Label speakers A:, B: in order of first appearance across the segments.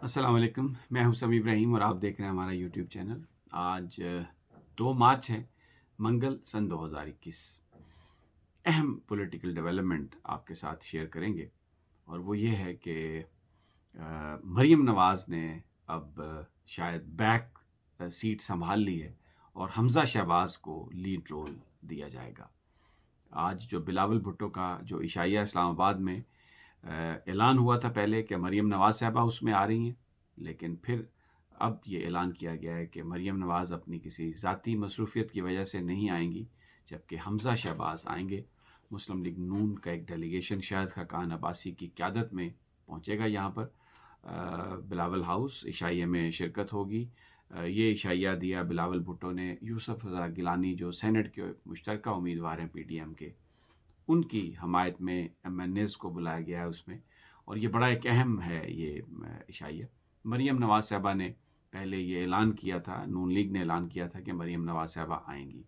A: السلام علیکم، میں ہوں سمیع ابراہیم اور آپ دیکھ رہے ہیں ہمارا یوٹیوب چینل۔ آج 2 مارچ ہے، منگل سن 2021۔ اہم پولیٹیکل ڈیولپمنٹ آپ کے ساتھ شیئر کریں گے، اور وہ یہ ہے کہ مریم نواز نے اب شاید بیک سیٹ سنبھال لی ہے اور حمزہ شہباز کو لیڈ رول دیا جائے گا۔ آج جو بلاول بھٹو کا جو عشائیہ اسلام آباد میں اعلان ہوا تھا پہلے کہ مریم نواز صاحبہ اس میں آ رہی ہیں، لیکن پھر اب یہ اعلان کیا گیا ہے کہ مریم نواز اپنی کسی ذاتی مصروفیت کی وجہ سے نہیں آئیں گی، جبکہ حمزہ شہباز آئیں گے۔ مسلم لیگ نون کا ایک ڈیلیگیشن شاہد خاقان عباسی کی قیادت میں پہنچے گا یہاں پر، بلاول ہاؤس عشائیہ میں شرکت ہوگی۔ یہ عشائیہ دیا بلاول بھٹو نے۔ یوسف رضا گیلانی جو سینٹ کے مشترکہ امیدوار ہیں پی ڈی ایم کے، ان کی حمایت میں ایم این ایز کو بلایا گیا ہے اس میں، اور یہ بڑا ایک اہم ہے یہ عشائیہ۔ مریم نواز صاحبہ نے پہلے یہ اعلان کیا تھا، نون لیگ نے اعلان کیا تھا کہ مریم نواز صاحبہ آئیں گی۔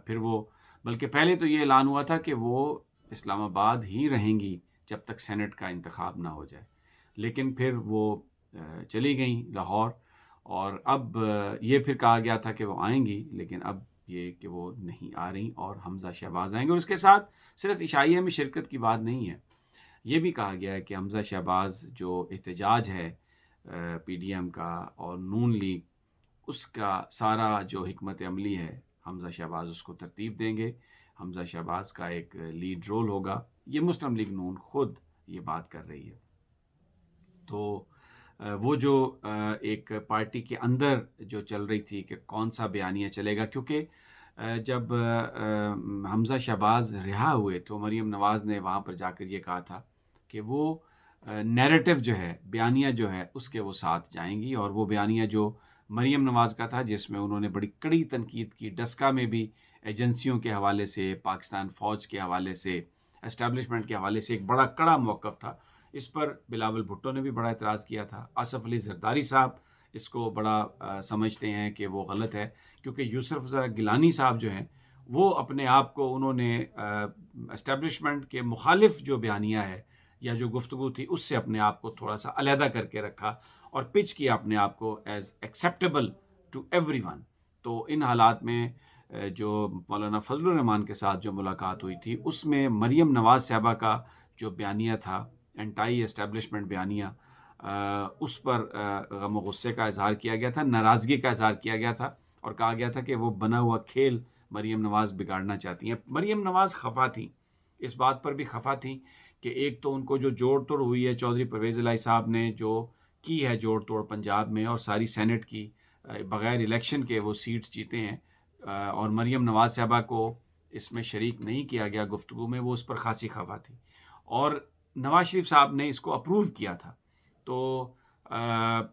A: پھر وہ بلکہ پہلے تو یہ اعلان ہوا تھا کہ وہ اسلام آباد ہی رہیں گی جب تک سینٹ کا انتخاب نہ ہو جائے، لیکن پھر وہ چلی گئیں لاہور، اور اب یہ پھر کہا گیا تھا کہ وہ آئیں گی، لیکن اب یہ کہ وہ نہیں آ رہی اور حمزہ شہباز آئیں گے۔ اور اس کے ساتھ صرف عشائیہ میں شرکت کی بات نہیں ہے، یہ بھی کہا گیا ہے کہ حمزہ شہباز جو احتجاج ہے پی ڈی ایم کا اور نون لیگ، اس کا سارا جو حکمت عملی ہے حمزہ شہباز اس کو ترتیب دیں گے۔ حمزہ شہباز کا ایک لیڈ رول ہوگا۔ یہ مسلم لیگ نون خود یہ بات کر رہی ہے۔ تو وہ جو ایک پارٹی کے اندر جو چل رہی تھی کہ کون سا بیانیہ چلے گا، کیونکہ جب حمزہ شہباز رہا ہوئے تو مریم نواز نے وہاں پر جا کر یہ کہا تھا کہ وہ نیریٹو جو ہے، بیانیہ جو ہے، اس کے وہ ساتھ جائیں گی، اور وہ بیانیہ جو مریم نواز کا تھا جس میں انہوں نے بڑی کڑی تنقید کی، ڈسکا میں بھی ایجنسیوں کے حوالے سے، پاکستان فوج کے حوالے سے، اسٹیبلشمنٹ کے حوالے سے ایک بڑا کڑا موقف تھا۔ اس پر بلاول بھٹو نے بھی بڑا اعتراض کیا تھا۔ آصف علی زرداری صاحب اس کو بڑا سمجھتے ہیں کہ وہ غلط ہے، کیونکہ یوسف رضا گیلانی صاحب جو ہیں وہ اپنے آپ کو انہوں نے اسٹیبلشمنٹ کے مخالف جو بیانیہ ہے یا جو گفتگو تھی اس سے اپنے آپ کو تھوڑا سا علیحدہ کر کے رکھا اور پچ کیا اپنے آپ کو as acceptable to every one. تو ان حالات میں جو مولانا فضل الرحمان کے ساتھ جو ملاقات ہوئی تھی اس میں مریم نواز صاحبہ کا جو بیانیہ تھا، انٹائی اسٹیبلشمنٹ بیانیہ، اس پر غم و غصے کا اظہار کیا گیا تھا، ناراضگی کا اظہار کیا گیا تھا، اور کہا گیا تھا کہ وہ بنا ہوا کھیل مریم نواز بگاڑنا چاہتی ہیں۔ مریم نواز خفا تھیں، اس بات پر بھی خفا تھیں کہ ایک تو ان کو جو جوڑ توڑ ہوئی ہے چودھری پرویز الہی صاحب نے جو کی ہے جوڑ توڑ پنجاب میں، اور ساری سینٹ کی بغیر الیکشن کے وہ سیٹس جیتے ہیں، اور مریم نواز صاحبہ کو اس میں شریک نہیں کیا گیا گفتگو میں، وہ اس پر خاصی خفا تھی، اور نواز شریف صاحب نے اس کو اپروو کیا تھا، تو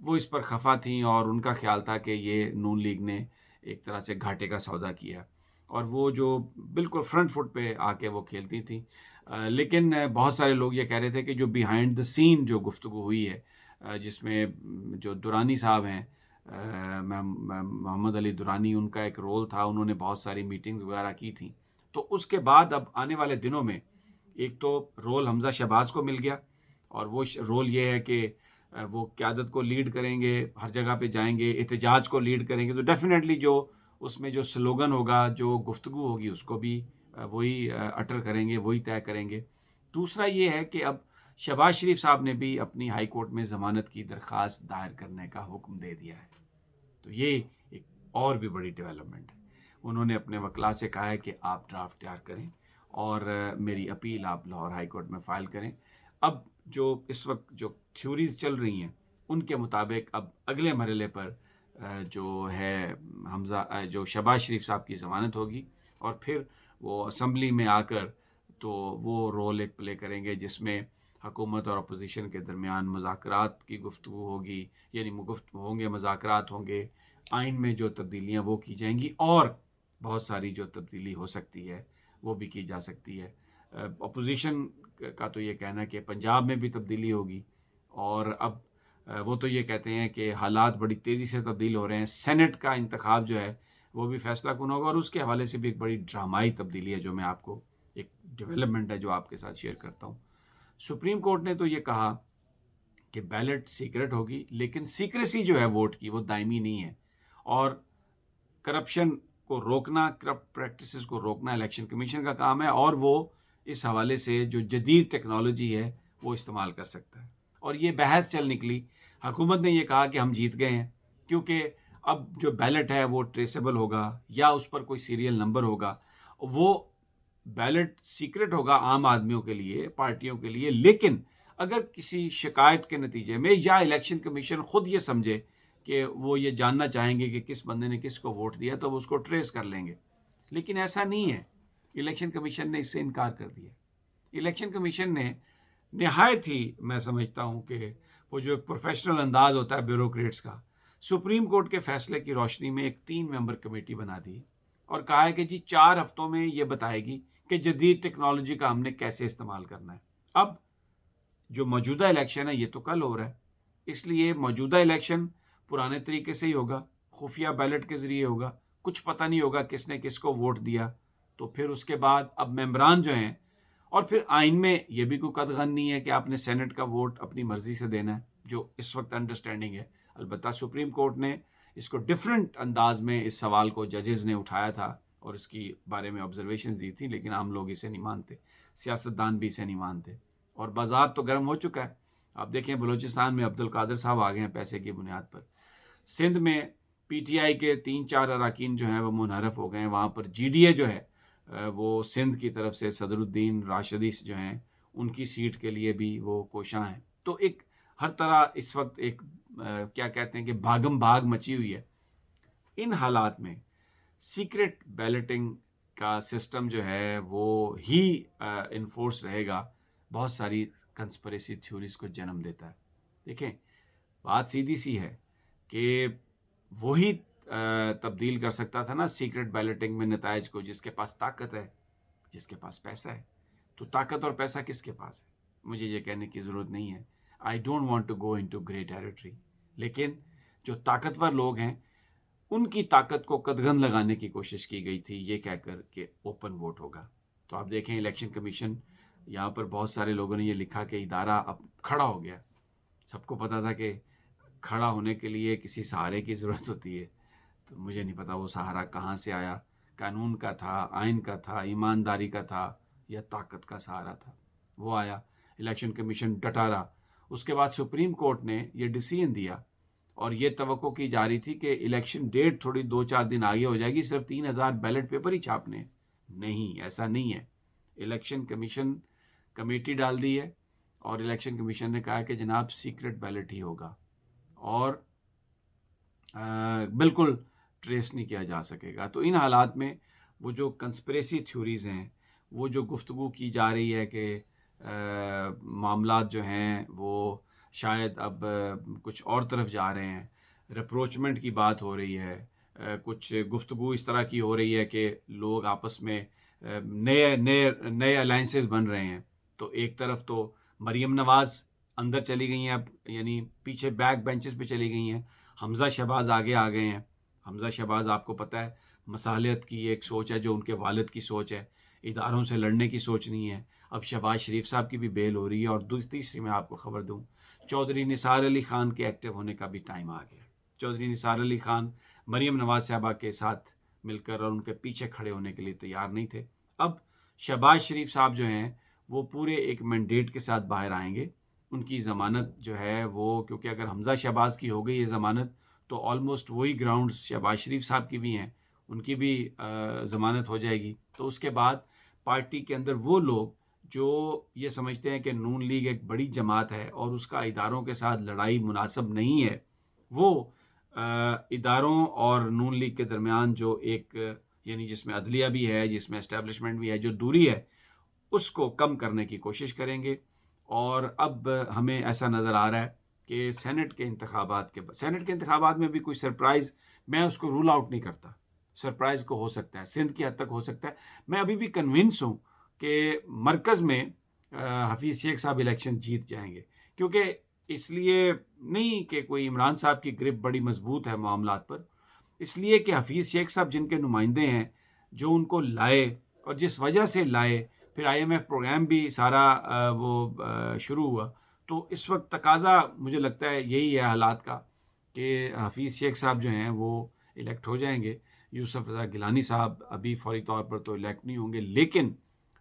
A: وہ اس پر خفا تھیں، اور ان کا خیال تھا کہ یہ نون لیگ نے ایک طرح سے گھاٹے کا سودا کیا، اور وہ جو بالکل فرنٹ فٹ پہ آ کے وہ کھیلتی تھیں۔ لیکن بہت سارے لوگ یہ کہہ رہے تھے کہ جو بیہائنڈ دا سین جو گفتگو ہوئی ہے، جس میں جو دورانی صاحب ہیں، محمد علی دورانی، ان کا ایک رول تھا، انہوں نے بہت ساری میٹنگز وغیرہ کی تھیں، تو اس کے بعد اب آنے والے دنوں میں ایک تو رول حمزہ شہباز کو مل گیا، اور وہ رول یہ ہے کہ وہ قیادت کو لیڈ کریں گے، ہر جگہ پہ جائیں گے، احتجاج کو لیڈ کریں گے، تو ڈیفینیٹلی جو اس میں جو سلوگن ہوگا، جو گفتگو ہوگی، اس کو بھی وہی اٹر کریں گے، وہی طے کریں گے۔ دوسرا یہ ہے کہ اب شہباز شریف صاحب نے بھی اپنی ہائی کورٹ میں ضمانت کی درخواست دائر کرنے کا حکم دے دیا ہے، تو یہ ایک اور بھی بڑی ڈیولپمنٹ ہے۔ انہوں نے اپنے وکلاء سے کہا ہے کہ آپ ڈرافٹ تیار کریں اور میری اپیل آپ لاہور ہائی کورٹ میں فائل کریں۔ اب جو اس وقت جو تھیوریز چل رہی ہیں ان کے مطابق اب اگلے مرحلے پر جو ہے حمزہ جو شہباز شریف صاحب کی ضمانت ہوگی، اور پھر وہ اسمبلی میں آ کر تو وہ رول ایک پلے کریں گے جس میں حکومت اور اپوزیشن کے درمیان مذاکرات کی گفتگو ہوگی، یعنی ہوں گے، مذاکرات ہوں گے، آئین میں جو تبدیلیاں وہ کی جائیں گی، اور بہت ساری جو تبدیلی ہو سکتی ہے وہ بھی کی جا سکتی ہے۔ اپوزیشن کا تو یہ کہنا ہے کہ پنجاب میں بھی تبدیلی ہوگی، اور اب وہ تو یہ کہتے ہیں کہ حالات بڑی تیزی سے تبدیل ہو رہے ہیں، سینٹ کا انتخاب جو ہے وہ بھی فیصلہ کن ہوگا، اور اس کے حوالے سے بھی ایک بڑی ڈرامائی تبدیلی ہے جو میں آپ کو ایک ڈیولپمنٹ ہے جو آپ کے ساتھ شیئر کرتا ہوں۔ سپریم کورٹ نے تو یہ کہا کہ بیلٹ سیکرٹ ہوگی، لیکن سیکریسی جو ہے ووٹ کی وہ دائمی نہیں ہے، اور کرپشن کو روکنا، کرپٹ پریکٹسز کو روکنا الیکشن کمیشن کا کام ہے، اور وہ اس حوالے سے جو جدید ٹیکنالوجی ہے وہ استعمال کر سکتا ہے۔ اور یہ بحث چل نکلی، حکومت نے یہ کہا کہ ہم جیت گئے ہیں، کیونکہ اب جو بیلٹ ہے وہ ٹریسیبل ہوگا یا اس پر کوئی سیریل نمبر ہوگا، وہ بیلٹ سیکرٹ ہوگا عام آدمیوں کے لیے، پارٹیوں کے لیے، لیکن اگر کسی شکایت کے نتیجے میں یا الیکشن کمیشن خود یہ سمجھے کہ وہ یہ جاننا چاہیں گے کہ کس بندے نے کس کو ووٹ دیا، تو وہ اس کو ٹریس کر لیں گے، لیکن ایسا نہیں ہے۔ الیکشن کمیشن نے اس سے انکار کر دیا۔ الیکشن کمیشن نے نہایت ہی، میں سمجھتا ہوں کہ وہ جو ایک پروفیشنل انداز ہوتا ہے بیوروکریٹس کا، سپریم کورٹ کے فیصلے کی روشنی میں ایک 3 ممبر کمیٹی بنا دی اور کہا ہے کہ جی 4 ہفتوں میں یہ بتائے گی کہ جدید ٹیکنالوجی کا ہم نے کیسے استعمال کرنا ہے۔ اب جو موجودہ الیکشن ہے یہ تو کل ہو رہا ہے، اس لیے موجودہ الیکشن پرانے طریقے سے ہی ہوگا، خفیہ بیلٹ کے ذریعے ہوگا، کچھ پتہ نہیں ہوگا کس نے کس کو ووٹ دیا۔ تو پھر اس کے بعد اب ممبران جو ہیں، اور پھر آئین میں یہ بھی کوئی قدغن نہیں ہے کہ آپ نے سینٹ کا ووٹ اپنی مرضی سے دینا ہے، جو اس وقت انڈرسٹینڈنگ ہے۔ البتہ سپریم کورٹ نے اس کو ڈیفرنٹ انداز میں اس سوال کو ججز نے اٹھایا تھا اور اس کی بارے میں آبزرویشنز دی تھی، لیکن عام لوگ اسے نہیں مانتے، سیاستدان بھی اسے نہیں مانتے، اور بازار تو گرم ہو چکا ہے۔ آپ دیکھیں بلوچستان میں عبدالقادر صاحب آ گئے ہیں پیسے کی بنیاد پر، سندھ میں پی ٹی آئی کے 3-4 اراکین جو ہیں وہ منحرف ہو گئے ہیں، وہاں پر جی ڈی اے جو ہے وہ سندھ کی طرف سے صدر الدین راشدی جو ہیں ان کی سیٹ کے لیے بھی وہ کوشاں ہیں۔ تو ایک ہر طرح اس وقت ایک کیا کہتے ہیں کہ بھاگم بھاگ مچی ہوئی ہے۔ ان حالات میں سیکرٹ بیلٹنگ کا سسٹم جو ہے وہ ہی انفورس رہے گا، بہت ساری کنسپریسی تھیوریز کو جنم دیتا ہے۔ دیکھیں بات سیدھی سی ہے کہ وہی تبدیل کر سکتا تھا نا سیکرٹ بیلٹنگ میں نتائج کو، جس کے پاس طاقت ہے، جس کے پاس پیسہ ہے۔ تو طاقت اور پیسہ کس کے پاس ہے؟ مجھے یہ کہنے کی ضرورت نہیں ہے، I don't want to go into grey territory, لیکن جو طاقتور لوگ ہیں ان کی طاقت کو قدغن لگانے کی کوشش کی گئی تھی، یہ کہہ کر کہ اوپن ووٹ ہوگا۔ تو آپ دیکھیں الیکشن کمیشن، یہاں پر بہت سارے لوگوں نے یہ لکھا کہ ادارہ اب کھڑا ہو گیا۔ سب کو پتا تھا کہ کھڑا ہونے کے لیے کسی سہارے کی ضرورت ہوتی ہے، تو مجھے نہیں پتا وہ سہارا کہاں سے آیا، قانون کا تھا، آئین کا تھا، ایمانداری کا تھا، یا طاقت کا سہارا تھا، وہ آیا۔ الیکشن کمیشن ڈٹا رہا۔ اس کے بعد سپریم کورٹ نے یہ ڈیسیژن دیا، اور یہ توقع کی جا رہی تھی کہ الیکشن ڈیٹ تھوڑی 2-4 دن آگے ہو جائے گی، صرف 3000 بیلٹ پیپر ہی چھاپنے۔ نہیں، ایسا نہیں ہے۔ الیکشن کمیشن کمیٹی ڈال دی ہے، اور الیکشن کمیشن نے کہا کہ جناب سیکرٹ بیلٹ ہی ہوگا، اور بالکل ٹریس نہیں کیا جا سکے گا۔ تو ان حالات میں وہ جو کنسپریسی تھیوریز ہیں، وہ جو گفتگو کی جا رہی ہے کہ معاملات جو ہیں وہ شاید اب کچھ اور طرف جا رہے ہیں، ریپروچمنٹ کی بات ہو رہی ہے، کچھ گفتگو اس طرح کی ہو رہی ہے کہ لوگ آپس میں نئے الائنسز بن رہے ہیں۔ تو ایک طرف تو مریم نواز اندر چلی گئی ہیں، اب یعنی پیچھے بیک بینچز پہ چلی گئی ہیں، حمزہ شہباز آگے آ گئے ہیں۔ حمزہ شہباز آپ کو پتہ ہے مصالحت کی ایک سوچ ہے جو ان کے والد کی سوچ ہے، اداروں سے لڑنے کی سوچ نہیں ہے۔ اب شہباز شریف صاحب کی بھی بیل ہو رہی ہے، اور تیسری میں آپ کو خبر دوں، چودھری نثار علی خان کے ایکٹیو ہونے کا بھی ٹائم آ گیا۔ چودھری نثار علی خان مریم نواز صاحبہ کے ساتھ مل کر اور ان کے پیچھے کھڑے ہونے کے لیے تیار نہیں تھے۔ اب شہباز شریف صاحب جو ہیں وہ پورے ایک مینڈیٹ کے ساتھ باہر آئیں گے۔ ان کی ضمانت جو ہے وہ، کیونکہ اگر حمزہ شہباز کی ہو گئی یہ ضمانت، تو آلموسٹ وہی گراؤنڈ شہباز شریف صاحب کی بھی ہیں، ان کی بھی ضمانت ہو جائے گی۔ تو اس کے بعد پارٹی کے اندر وہ لوگ جو یہ سمجھتے ہیں کہ نون لیگ ایک بڑی جماعت ہے اور اس کا اداروں کے ساتھ لڑائی مناسب نہیں ہے، وہ اداروں اور نون لیگ کے درمیان جو ایک یعنی جس میں عدلیہ بھی ہے، جس میں اسٹیبلشمنٹ بھی ہے، جو دوری ہے اس کو کم کرنے کی کوشش کریں گے۔ اور اب ہمیں ایسا نظر آ رہا ہے کہ سینٹ کے انتخابات میں بھی کوئی سرپرائز، میں اس کو رول آؤٹ نہیں کرتا، سرپرائز کو ہو سکتا ہے، سندھ کی حد تک ہو سکتا ہے۔ میں ابھی بھی کنونس ہوں کہ مرکز میں حفیظ شیخ صاحب الیکشن جیت جائیں گے، کیونکہ اس لیے نہیں کہ کوئی عمران صاحب کی گرپ بڑی مضبوط ہے معاملات پر، اس لیے کہ حفیظ شیخ صاحب جن کے نمائندے ہیں، جو ان کو لائے اور جس وجہ سے لائے، پھر آئی ایم ایف پروگرام بھی سارا وہ شروع ہوا، تو اس وقت تقاضا مجھے لگتا ہے یہی ہے حالات کا کہ حفیظ شیخ صاحب جو ہیں وہ الیکٹ ہو جائیں گے. یوسف رضا گیلانی صاحب ابھی فوری طور پر تو الیکٹ نہیں ہوں گے، لیکن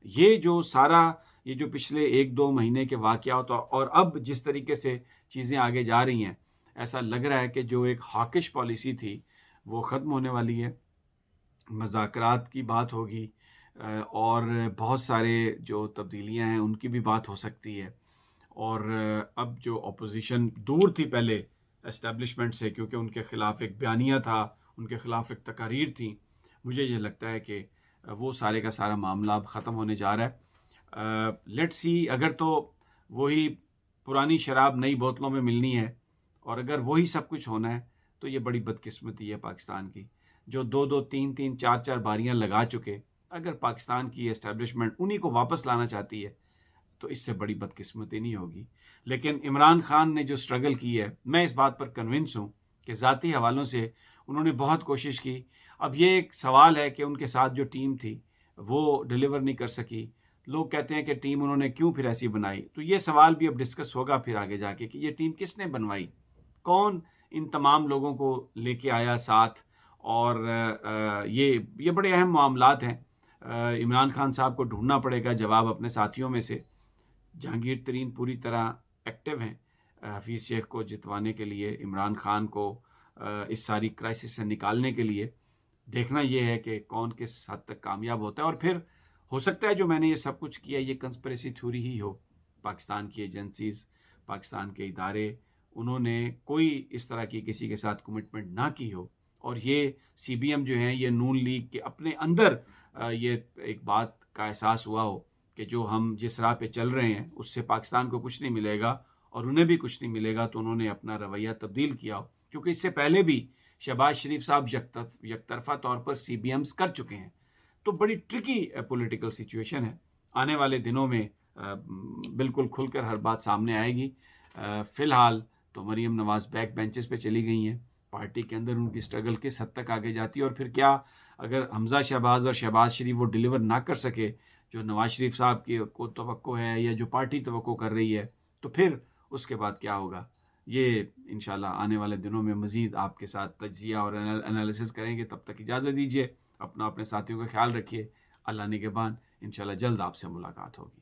A: یہ جو سارا یہ جو پچھلے 1-2 مہینے کے واقعات اور اب جس طریقے سے چیزیں آگے جا رہی ہیں، ایسا لگ رہا ہے کہ جو ایک ہاکش پالیسی تھی وہ ختم ہونے والی ہے. مذاکرات کی بات ہوگی اور بہت سارے جو تبدیلیاں ہیں ان کی بھی بات ہو سکتی ہے. اور اب جو اپوزیشن دور تھی پہلے اسٹیبلشمنٹ سے، کیونکہ ان کے خلاف ایک بیانیہ تھا، ان کے خلاف ایک تقاریر تھیں، مجھے یہ لگتا ہے کہ وہ سارے کا سارا معاملہ اب ختم ہونے جا رہا ہے. لیٹ سی، اگر تو وہی پرانی شراب نئی بوتلوں میں ملنی ہے اور اگر وہی سب کچھ ہونا ہے تو یہ بڑی بدقسمتی ہے پاکستان کی، جو 2-2 3-3 4-4 باریاں لگا چکے. اگر پاکستان کی اسٹیبلشمنٹ انہی کو واپس لانا چاہتی ہے تو اس سے بڑی بدقسمتی نہیں ہوگی. لیکن عمران خان نے جو سٹرگل کی ہے، میں اس بات پر کنونس ہوں کہ ذاتی حوالوں سے انہوں نے بہت کوشش کی. اب یہ ایک سوال ہے کہ ان کے ساتھ جو ٹیم تھی وہ ڈیلیور نہیں کر سکی. لوگ کہتے ہیں کہ ٹیم انہوں نے کیوں پھر ایسی بنائی، تو یہ سوال بھی اب ڈسکس ہوگا پھر آگے جا کے کہ یہ ٹیم کس نے بنوائی، کون ان تمام لوگوں کو لے کے آیا ساتھ. اور یہ بڑے اہم معاملات ہیں. عمران خان صاحب کو ڈھونڈنا پڑے گا جواب اپنے ساتھیوں میں سے. جہانگیر ترین پوری طرح ایکٹیو ہیں حفیظ شیخ کو جتوانے کے لیے، عمران خان کو اس ساری کرائسس سے نکالنے کے لیے. دیکھنا یہ ہے کہ کون کس حد تک کامیاب ہوتا ہے. اور پھر ہو سکتا ہے جو میں نے یہ سب کچھ کیا یہ کنسپریسی تھیوری ہی ہو. پاکستان کی ایجنسیز، پاکستان کے ادارے، انہوں نے کوئی اس طرح کی کسی کے ساتھ کمٹمنٹ نہ کی ہو، اور یہ سی بی ایم جو ہیں، یہ نون لیگ کے اپنے اندر یہ ایک بات کا احساس ہوا ہو کہ جو ہم جس راہ پہ چل رہے ہیں اس سے پاکستان کو کچھ نہیں ملے گا اور انہیں بھی کچھ نہیں ملے گا، تو انہوں نے اپنا رویہ تبدیل کیا ہو. کیونکہ اس سے پہلے بھی شہباز شریف صاحب یک طرفہ طور پر سی بی ایمز کر چکے ہیں. تو بڑی ٹرکی پولیٹیکل سچویشن ہے. آنے والے دنوں میں بالکل کھل کر ہر بات سامنے آئے گی. فی الحال تو مریم نواز بیک بینچز پہ چلی گئی ہیں. پارٹی کے اندر ان کی سٹرگل کس حد تک آگے جاتی ہے، اور پھر کیا اگر حمزہ شہباز اور شہباز شریف وہ ڈیلیور نہ کر سکے جو نواز شریف صاحب کی کو توقع ہے یا جو پارٹی توقع کر رہی ہے، تو پھر اس کے بعد کیا ہوگا. یہ انشاءاللہ آنے والے دنوں میں مزید آپ کے ساتھ تجزیہ اور انالیسس کریں گے. تب تک اجازت دیجیے، اپنے ساتھیوں کا خیال رکھیے. اللہ نگہبان. انشاءاللہ جلد آپ سے ملاقات ہوگی.